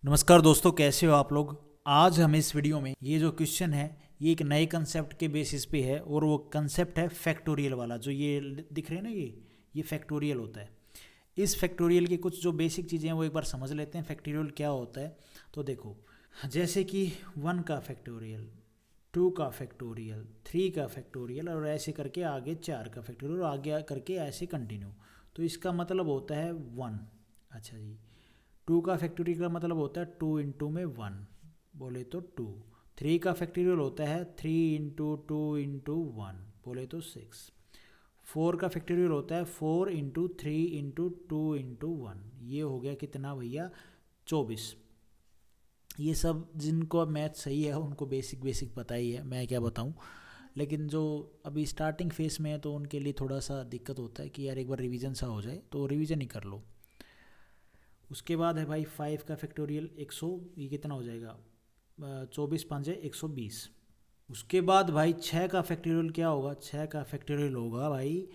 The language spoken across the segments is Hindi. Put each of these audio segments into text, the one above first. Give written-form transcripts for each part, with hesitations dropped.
नमस्कार दोस्तों, कैसे हो आप लोग। आज हम इस वीडियो में ये जो क्वेश्चन है ये एक नए कंसेप्ट के बेसिस पे है और वो कंसेप्ट है फैक्टोरियल वाला। जो ये दिख रहे हैं ना, ये फैक्टोरियल होता है। इस फैक्टोरियल की कुछ जो बेसिक चीज़ें हैं वो एक बार समझ लेते हैं। फैक्टोरियल क्या होता है तो देखो, जैसे कि 1 का फैक्टोरियल, 2 का फैक्टोरियल, 3 का फैक्टोरियल और ऐसे करके आगे 4 का फैक्टोरियल और आगे करके ऐसे कंटिन्यू। तो इसका मतलब होता है 1। अच्छा जी, 2 का फैक्टोरियल का मतलब होता है 2 इंटू में 1, बोले तो 2। 3 का फैक्टोरियल होता है 3 इंटू 2 इंटू 1, बोले तो 6। 4 का फैक्टोरियल होता है 4 इंटू 3 इंटू 2 इंटू 1। ये हो गया कितना भैया, 24। ये सब जिनको अब मैथ सही है उनको बेसिक बेसिक पता ही है, मैं क्या बताऊँ। लेकिन जो अभी स्टार्टिंग फेस में है तो उनके लिए थोड़ा सा दिक्कत होता है कि यार एक बार रिवीजन सा हो जाए, तो रिवीजन ही कर लो। उसके बाद है भाई 5 का फैक्टोरियल 100, ये कितना हो जाएगा, 24 पाँचे 120। उसके बाद भाई 6 का फैक्टोरियल क्या होगा, 6 का फैक्टोरियल होगा भाई,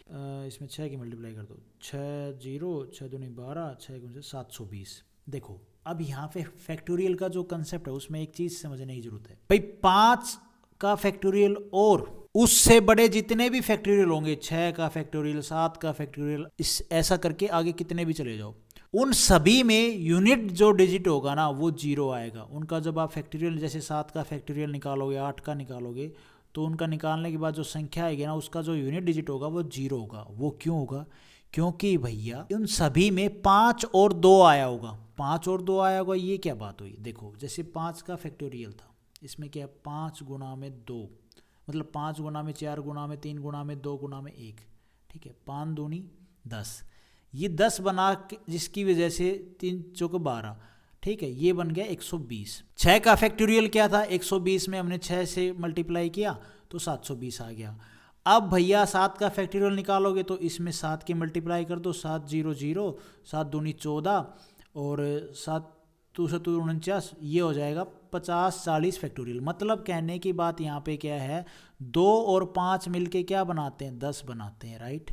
इसमें 6 की मल्टीप्लाई कर दो, 6 जीरो 6 दूनी 12, 6 गुणे 720। देखो अब यहाँ पे फैक्टोरियल का जो कंसेप्ट है उसमें एक चीज़ समझने की जरूरत है भाई। 5 का फैक्टोरियल और उससे बड़े जितने भी फैक्टोरियल होंगे, 6 का फैक्टोरियल, 7 का फैक्टोरियल, इस ऐसा करके आगे कितने भी चले जाओ, उन सभी में यूनिट जो डिजिट होगा ना वो जीरो आएगा उनका। जब आप फैक्टोरियल जैसे 7 का फैक्टोरियल निकालोगे, 8 का निकालोगे, तो उनका निकालने के बाद जो संख्या आएगी ना उसका जो यूनिट डिजिट होगा वो जीरो होगा। वो क्यों होगा, क्योंकि भैया उन सभी में 5 और 2 आया होगा। 5 और 2 आया होगा, ये क्या बात हुई। देखो जैसे 5 का फैक्टोरियल था, इसमें क्या है, 5 गुना में 2, मतलब 5 गुना में 4 गुना में 3 गुना में 2 गुना में 1, ठीक है, 5 दूनी 10। ये 10 बना के जिसकी वजह से 3 चौक 12, ठीक है, ये बन गया 120। 6 का फैक्टोरियल क्या था, 120 में हमने 6 से मल्टीप्लाई किया तो 720 आ गया। अब भैया 7 का फैक्टोरियल निकालोगे तो इसमें 7 की मल्टीप्लाई कर दो, 7 जीरो जीरो, 7 दूनी 14 और 7 दो 49, ये हो जाएगा 50 40 फैक्टोरियल। मतलब कहने की बात यहाँ पे क्या है, 2 और 5 मिलके क्या बनाते हैं, 10 बनाते हैं, राइट।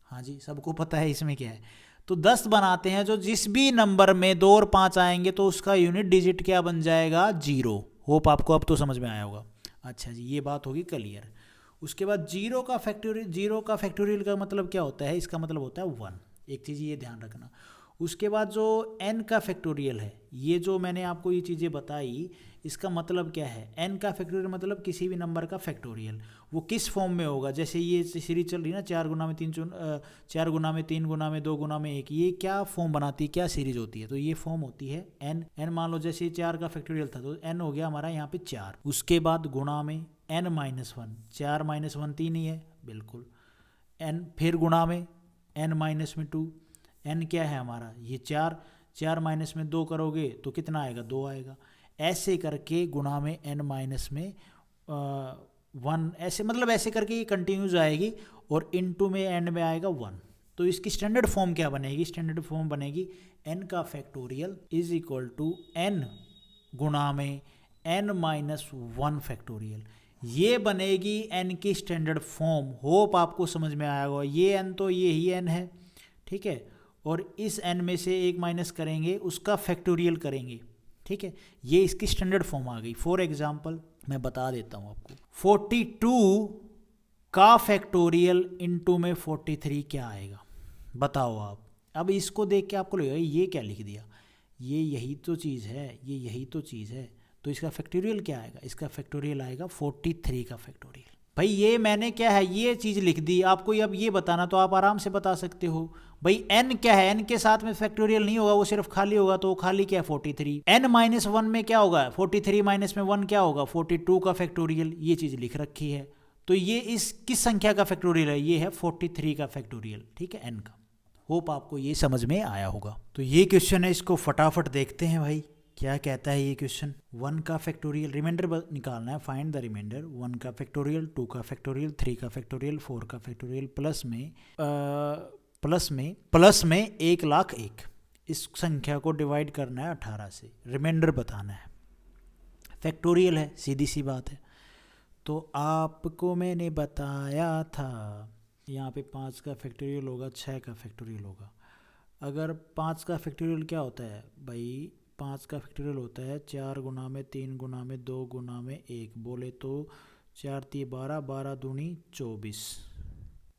हाँ जी, सबको पता है इसमें क्या है। तो 10 बनाते हैं, जो जिस भी नंबर में 2 और 5 आएंगे तो उसका यूनिट डिजिट क्या बन जाएगा, जीरो। होप आपको अब तो समझ में आया होगा। अच्छा जी, ये बात होगी क्लियर। उसके बाद जीरो का फैक्टोरियल का मतलब क्या होता है, इसका मतलब होता है 1। एक चीज़ ये ध्यान रखना। उसके बाद जो n का फैक्टोरियल है, ये जो मैंने आपको ये चीज़ें बताई, इसका मतलब क्या है, n का फैक्टोरियल मतलब किसी भी नंबर का फैक्टोरियल। वो किस फॉर्म में होगा, जैसे ये सीरीज चल रही है ना, 4 गुना में 3, 4 गुना में 3 गुना में 2 गुना में 1, ये क्या फॉर्म बनाती है, क्या सीरीज होती है, तो ये फॉर्म होती है n। मान लो जैसे 4 का फैक्टोरियल था तो n हो गया हमारा यहाँ पे 4। उसके बाद गुणा में n-1, 4 माइनस 1 3 ही है, बिल्कुल। n फिर गुणा में n-2, n क्या है हमारा, ये 4। 4 माइनस में 2 करोगे तो कितना आएगा, 2 आएगा। ऐसे करके गुणा में n माइनस में 1, ऐसे मतलब ऐसे करके ये कंटिन्यूज आएगी और इनटू में एंड में आएगा 1। तो इसकी स्टैंडर्ड फॉर्म क्या बनेगी, स्टैंडर्ड फॉर्म बनेगी n का factorial is equal to n गुणा में n-1 फैक्टोरियल। ये बनेगी n की स्टैंडर्ड फॉर्म। होप आपको समझ में आया होगा। ये n तो ये ही n है, ठीक है, और इस n में से एक माइनस करेंगे, उसका फैक्टोरियल करेंगे, ठीक है। ये इसकी स्टैंडर्ड फॉर्म आ गई। फॉर एग्जांपल मैं बता देता हूँ आपको, 42 का फैक्टोरियल इनटू में 43 क्या आएगा, बताओ आप। अब इसको देख के आपको लगेगा ये क्या लिख दिया, ये यही तो चीज़ है, ये यही तो चीज़ है। तो इसका फैक्टोरियल क्या आएगा, इसका फैक्टोरियल आएगा 43 का फैक्टोरियल। भाई ये मैंने क्या है, ये चीज़ लिख दी। आपको अब ये बताना तो आप आराम से बता सकते हो। भाई n क्या है, n के साथ में फैक्टोरियल नहीं होगा, वो सिर्फ खाली होगा, तो वो खाली क्या है, 43। n-1 में क्या होगा, 43 माइनस में 1 क्या होगा, 42 का फैक्टोरियल। ये चीज़ लिख रखी है। तो ये इस किस संख्या का फैक्टोरियल है, ये है 43 का फैक्टोरियल, ठीक है, n का। होप आपको ये समझ में आया होगा। तो ये क्वेश्चन है, इसको फटाफट देखते हैं भाई क्या कहता है ये क्वेश्चन। 1 का फैक्टोरियल रिमाइंडर निकालना है, फाइंड द रिमाइंडर। 1 का फैक्टोरियल, 2 का फैक्टोरियल, 3 का फैक्टोरियल, 4 का फैक्टोरियल, प्लस में 1,01,000। इस संख्या को डिवाइड करना है 18 से, रिमाइंडर बताना है। फैक्टोरियल है, सीधी सी बात है। तो आपको मैंने बताया था यहाँ पे 5 का फैक्टोरियल होगा, 6 का फैक्टोरियल होगा। अगर 5 का फैक्टोरियल क्या होता है भाई, 5 का फैक्टोरियल होता है 4 गुना में 3 गुना में 2 गुना में 1, बोले तो 4 × 12, 12 दूनी 24।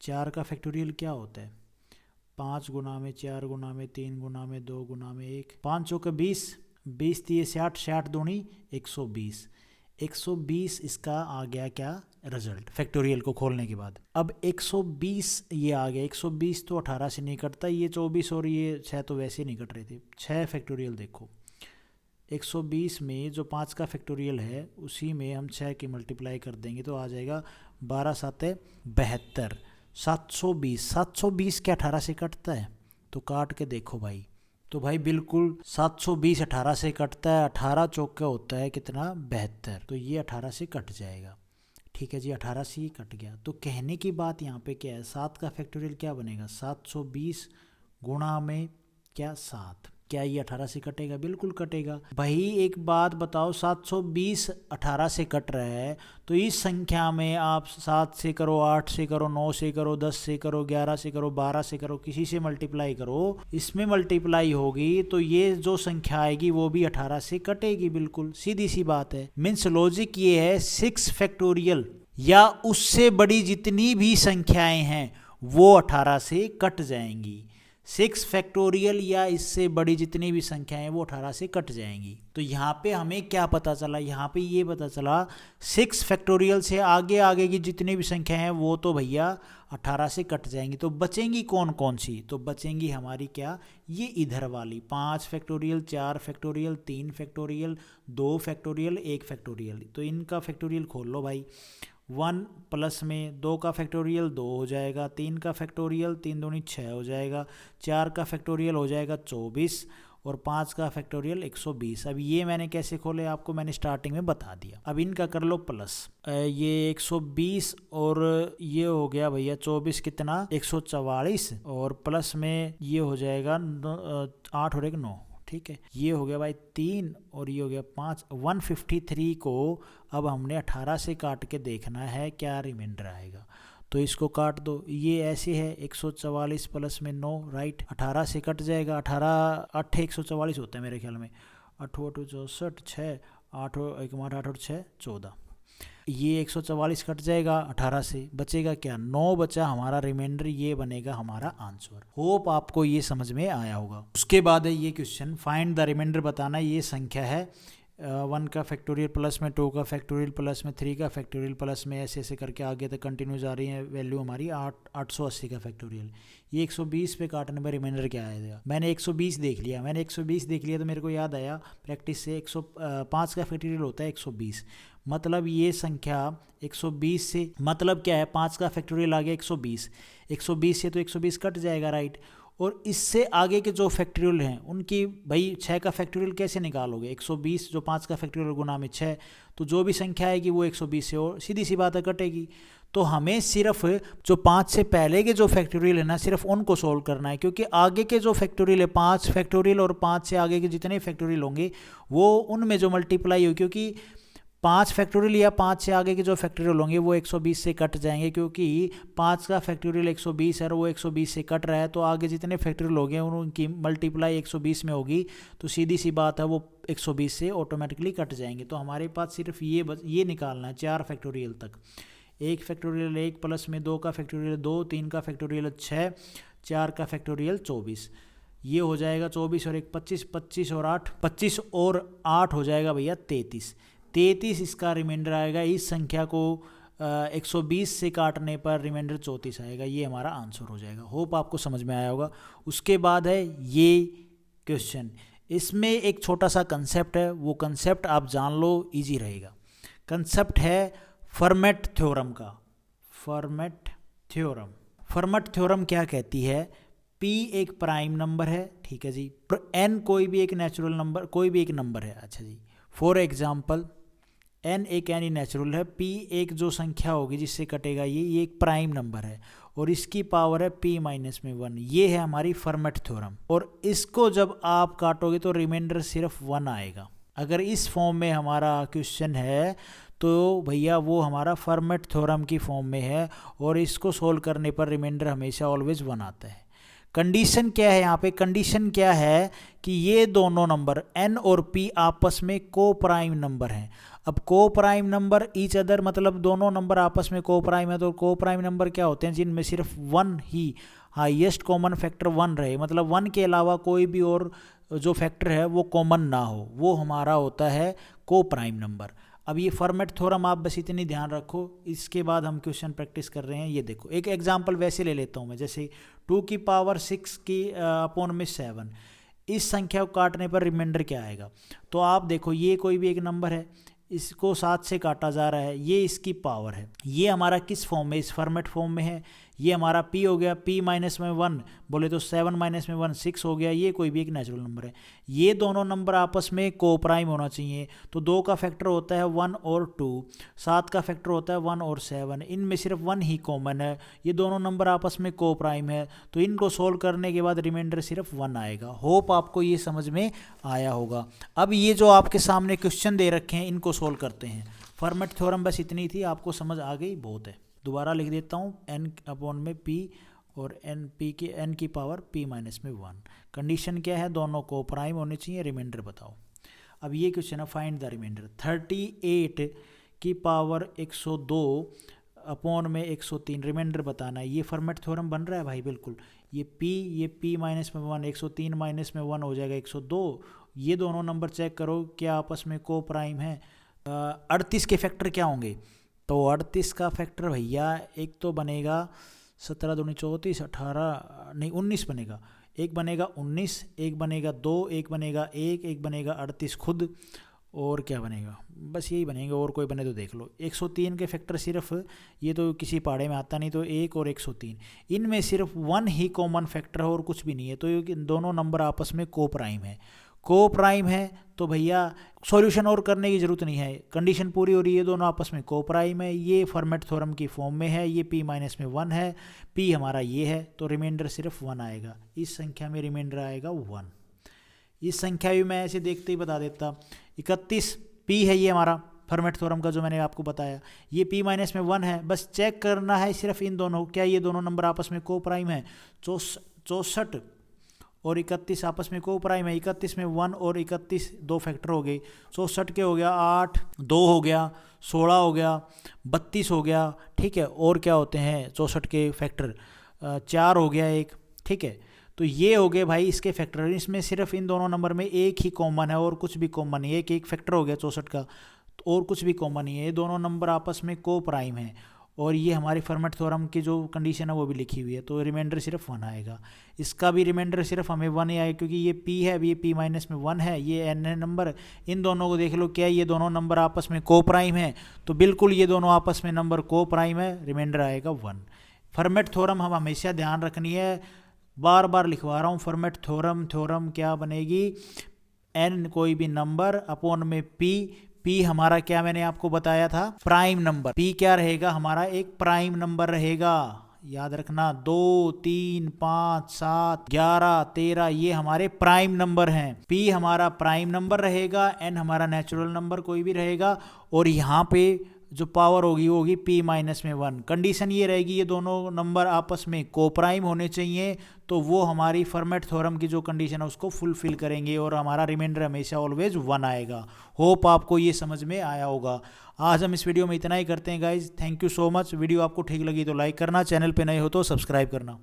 4 का फैक्टोरियल क्या होता है 5 गुना में 4 गुना में 3 गुना में 2 गुना में 1, 5 चौके 20, 20 × 60, 60 दूनी 120। 120 इसका आ गया क्या रिजल्ट फैक्टोरियल को खोलने के बाद। अब 120 ये आ गया, 120 तो 18 से नहीं कटता, ये 24 और ये 6 तो वैसे नहीं कट रहे थे। 6 फैक्टोरियल देखो, 120 में जो 5 का फैक्टोरियल है उसी में हम 6 की मल्टीप्लाई कर देंगे तो आ जाएगा 12 7 72, 720। 720 क्या 18 से कटता है? तो काट के देखो भाई, तो भाई बिल्कुल 720 18 से कटता है। 18 चौका होता है कितना 72, तो ये 18 से कट जाएगा। ठीक है जी, 18 से ही कट गया। तो कहने की बात यहाँ पे क्या है, 7 का फैक्टोरियल क्या बनेगा 720 गुणा में क्या 7, क्या ये 18 से कटेगा? बिल्कुल कटेगा। भाई एक बात बताओ, 720 18 से कट रहा है तो इस संख्या में आप 7 से करो, 8 से करो, 9 से करो, 10 से करो, 11 से करो, 12 से करो, किसी से मल्टीप्लाई करो, इसमें मल्टीप्लाई होगी तो ये जो संख्या आएगी वो भी 18 से कटेगी। बिल्कुल सीधी सी बात है। मीन्स लॉजिक ये है 6 फैक्टोरियल या उससे बड़ी जितनी भी संख्याएं हैं वो 18 से कट जाएंगी। 6 फैक्टोरियल या इससे बड़ी जितनी भी संख्याएं वो 18 से कट जाएंगी। तो यहाँ पे हमें क्या पता चला, यहाँ पे ये पता चला 6 फैक्टोरियल से आगे आगे की जितनी भी संख्याएं हैं वो तो भैया 18 से कट जाएंगी। तो बचेंगी कौन कौन सी? तो बचेंगी हमारी क्या, ये इधर वाली 5 factorial, 4 factorial, 3 factorial, 2 factorial, 1 factorial. तो इनका फैक्टोरियल खोल लो भाई। 1 प्लस में 2 का फैक्टोरियल 2 हो जाएगा, 3 का फैक्टोरियल 3 दूनी 6 हो जाएगा, 4 का फैक्टोरियल हो जाएगा 24 और 5 का फैक्टोरियल 120। अब ये मैंने कैसे खोले आपको मैंने स्टार्टिंग में बता दिया। अब इनका कर लो प्लस, ये 120 और ये हो गया भैया 24 कितना 144 और प्लस में ये हो जाएगा 8 और 1 9। ठीक है, ये हो गया भाई 3 और ये हो गया 5। 153 को अब हमने 18 से काट के देखना है क्या रिमाइंडर आएगा। तो इसको काट दो, ये ऐसे है 144 प्लस में 9 राइट, 18 से कट जाएगा। 18 8 144 होता है मेरे ख्याल में, 8 8 64 6 8 1 8 और 6 14। ये 144 कट जाएगा 18 से, बचेगा क्या 9 बचा हमारा रिमाइंडर, ये बनेगा हमारा आंसर। होप आपको ये समझ में आया होगा। उसके बाद है ये क्वेश्चन, फाइंड द रिमाइंडर बताना। ये संख्या है 1 का फैक्टोरियल प्लस में 2 का फैक्टोरियल प्लस में 3 का फैक्टोरियल प्लस में ऐसे ऐसे करके आगे तक कंटिन्यू जा रही है। वैल्यू हमारी 880 का फैक्टोरियल। ये 120 पे काटने पर रिमाइंडर क्या आएगा? मैंने 120 देख लिया, तो मेरे को याद आया प्रैक्टिस से 105 का फैक्टोरियल होता है 120। मतलब ये संख्या 120 से मतलब क्या है, 5 का फैक्टोरियल आ गया 120, 120 से तो 120 कट जाएगा राइट। और इससे आगे के जो फैक्टोरियल हैं उनकी भाई 6 का फैक्टोरियल कैसे निकालोगे? 120 जो 5 का फैक्टोरियल गुना में 6, तो जो भी संख्या आएगी वो 120 से और सीधी सी बात है कटेगी। तो हमें सिर्फ जो 5 से पहले के जो फैक्टोरियल है ना सिर्फ उनको सोल्व करना है, क्योंकि आगे के जो फैक्टोरियल है 5 फैक्टोरियल और 5 से आगे के जितने फैक्टोरियल होंगे वो उनमें जो मल्टीप्लाई हो, क्योंकि 5 फैक्टोरियल या 5 से आगे के जो फैक्टोरियल होंगे वो 120 से कट जाएंगे, क्योंकि 5 का फैक्टोरियल 120 है और वो 120 से कट रहा है। तो आगे जितने फैक्टोरियल होंगे उनकी मल्टीप्लाई 120 में होगी, तो सीधी सी बात है वो 120 से ऑटोमेटिकली कट जाएंगे। तो हमारे पास सिर्फ ये निकालना है 4 फैक्टोरियल तक। 1 फैक्टोरियल 1 प्लस में 2 का फैक्टोरियल 2, 3 का फैक्टोरियल 6, 4 का फैक्टोरियल 24। ये हो जाएगा 24 और 1 25, 25 और 8 25 और 8 हो जाएगा भैया 33। 33 इसका रिमाइंडर आएगा। इस संख्या को 120 से काटने पर रिमाइंडर 34 आएगा। ये हमारा आंसर हो जाएगा। होप आपको समझ में आया होगा। उसके बाद है ये क्वेश्चन, इसमें एक छोटा सा कंसेप्ट है, वो कंसेप्ट आप जान लो, इजी रहेगा। कंसेप्ट है फर्मेट थ्योरम का। फर्मेट थ्योरम क्या कहती है? P एक प्राइम नंबर है, ठीक है जी, n कोई भी एक नेचुरल नंबर, कोई भी एक नंबर है, अच्छा जी। फॉर एग्जाम्पल n एक एनी नेचुरल है, p एक जो संख्या होगी जिससे कटेगा ये एक प्राइम नंबर है और इसकी पावर है p माइनस में 1। ये है हमारी फर्मेट थ्योरम। और इसको जब आप काटोगे तो रिमाइंडर सिर्फ 1 आएगा। अगर इस फॉर्म में हमारा क्वेश्चन है तो भैया वो हमारा फर्मेट थ्योरम की फॉर्म में है और इसको सोल्व करने पर रिमाइंडर हमेशा ऑलवेज 1 आता है। कंडीशन क्या है यहाँ पे, कंडीशन क्या है कि ये दोनों नंबर n और p आपस में को प्राइम नंबर हैं। अब को प्राइम नंबर ईच अदर मतलब दोनों नंबर आपस में को प्राइम है, तो को प्राइम नंबर क्या होते हैं, जिनमें सिर्फ वन ही हाईएस्ट कॉमन फैक्टर वन रहे, मतलब वन के अलावा कोई भी और जो फैक्टर है वो कॉमन ना हो, वो हमारा होता है को प्राइम नंबर। अब ये फॉर्मेट थ्योरम आप बस इतनी ध्यान रखो, इसके बाद हम क्वेश्चन प्रैक्टिस कर रहे हैं। ये देखो एक एग्जांपल वैसे ले लेता हूँ मैं, जैसे 2 की पावर 6 की अपॉन में 7, इस संख्या को काटने पर रिमाइंडर क्या आएगा। तो आप देखो ये कोई भी एक नंबर है, इसको 7 से काटा जा रहा है, ये इसकी पावर है, ये हमारा किस फॉर्म में, इस फॉर्मेट फॉर्म में है। ये हमारा p हो गया, p माइनस में 1 बोले तो 7 माइनस में 1 6 हो गया, ये कोई भी एक नेचुरल नंबर है। ये दोनों नंबर आपस में को प्राइम होना चाहिए, तो 2 का फैक्टर होता है 1 और 2, 7 का फैक्टर होता है 1 और 7, इनमें सिर्फ 1 ही कॉमन है, ये दोनों नंबर आपस में को प्राइम है, तो इनको सोल्व करने के बाद रिमाइंडर सिर्फ 1 आएगा। होप आपको ये समझ में आया होगा। अब ये जो आपके सामने क्वेश्चन दे रखे हैं इनको सोल्व करते हैं। फॉर्मेट थ्योरम बस इतनी थी, आपको समझ आ गई, बहुत है। दोबारा लिख देता हूँ, n अपॉन में p और n की पावर p माइनस में 1। कंडीशन क्या है, दोनों को प्राइम होने चाहिए, रिमाइंडर बताओ। अब ये क्वेश्चन है, फाइंड द रिमाइंडर। 38 की पावर 102 अपॉन में 103 रिमाइंडर बताना है। ये फॉर्मेट थ्योरम बन रहा है भाई, बिल्कुल। ये p माइनस में 1, 103 माइनस में 1 हो जाएगा 102। ये दोनों नंबर चेक करो क्या आपस में को प्राइम है। 38 के फैक्टर क्या होंगे, तो 38 का फैक्टर भैया एक तो बनेगा 17 दूनी 34, 18 नहीं 19 बनेगा, एक बनेगा 19, एक बनेगा 2, एक बनेगा 1, एक बनेगा 38 खुद, और क्या बनेगा, बस यही बनेगा, और कोई बने तो देख लो। 103 के फैक्टर सिर्फ, ये तो किसी पहाड़े में आता नहीं, तो 1 और 103, इनमें सिर्फ 1 ही कॉमन फैक्टर है और कुछ भी नहीं है, तो ये दोनों नंबर आपस में को प्राइम है। को प्राइम है तो भैया सॉल्यूशन और करने की ज़रूरत नहीं है, कंडीशन पूरी हो रही है, दोनों आपस में को प्राइम है, ये फॉर्मेट थ्योरम की फॉर्म में है, ये p माइनस में 1 है, p हमारा ये है, तो रिमाइंडर सिर्फ 1 आएगा। इस संख्या में रिमाइंडर आएगा 1। इस संख्या भी मैं ऐसे देखते ही बता देता, 31 p है ये हमारा फॉर्मेट थ्योरम का जो मैंने आपको बताया, ये p माइनस में 1 है। बस चेक करना है सिर्फ इन दोनों, क्या ये दोनों नंबर आपस में को प्राइम है। 64 और 31 आपस में को प्राइम है। 31 में 1 और 31 दो फैक्टर हो गए, 64 के हो गया 8, 2 हो गया 16 हो गया 32 हो गया, ठीक है। और क्या होते हैं 64 के फैक्टर, 4 हो गया एक, ठीक है। तो ये हो गए भाई इसके फैक्टर। इसमें सिर्फ इन दोनों नंबर में एक ही कॉमन है और कुछ भी कॉमन नहीं है, एक फैक्टर हो गया 64 का, और कुछ भी कॉमन नहीं है, ये दोनों नंबर आपस में को प्राइम है। और ये हमारी फॉर्मेट थ्योरम की जो कंडीशन है वो भी लिखी हुई है, तो रिमाइंडर सिर्फ 1 आएगा। इसका भी रिमाइंडर सिर्फ हमें 1 ही आएगा, क्योंकि ये p है, ये p माइनस में 1 है, ये n है नंबर। इन दोनों को देख लो, क्या ये दोनों नंबर आपस में को प्राइम है, तो बिल्कुल ये दोनों आपस में नंबर को प्राइम है, रिमाइंडर आएगा 1। फॉर्मेट थ्योरम हम हमेशा ध्यान रखनी है, बार बार लिखवा रहा हूँ। फॉर्मेट थ्योरम क्या बनेगी, n कोई भी नंबर अपॉन में p हमारा क्या मैंने आपको बताया था, प्राइम नंबर। p क्या रहेगा हमारा, एक प्राइम नंबर रहेगा, याद रखना। 2 3 5 7 11 13 ये हमारे प्राइम नंबर हैं। p हमारा प्राइम नंबर रहेगा, n हमारा नेचुरल नंबर कोई भी रहेगा, और यहाँ पे जो पावर होगी वो होगी p माइनस में 1। कंडीशन ये रहेगी ये दोनों नंबर आपस में को प्राइम होने चाहिए, तो वो हमारी फॉर्मेट थ्योरम की जो कंडीशन है उसको फुलफिल करेंगे, और हमारा रिमाइंडर हमेशा ऑलवेज 1 आएगा। होप आपको ये समझ में आया होगा। आज हम इस वीडियो में इतना ही करते हैं guys, thank you so much. Video आपको ठीक लगी तो लाइक करना, चैनल पे नए हो तो सब्सक्राइब करना।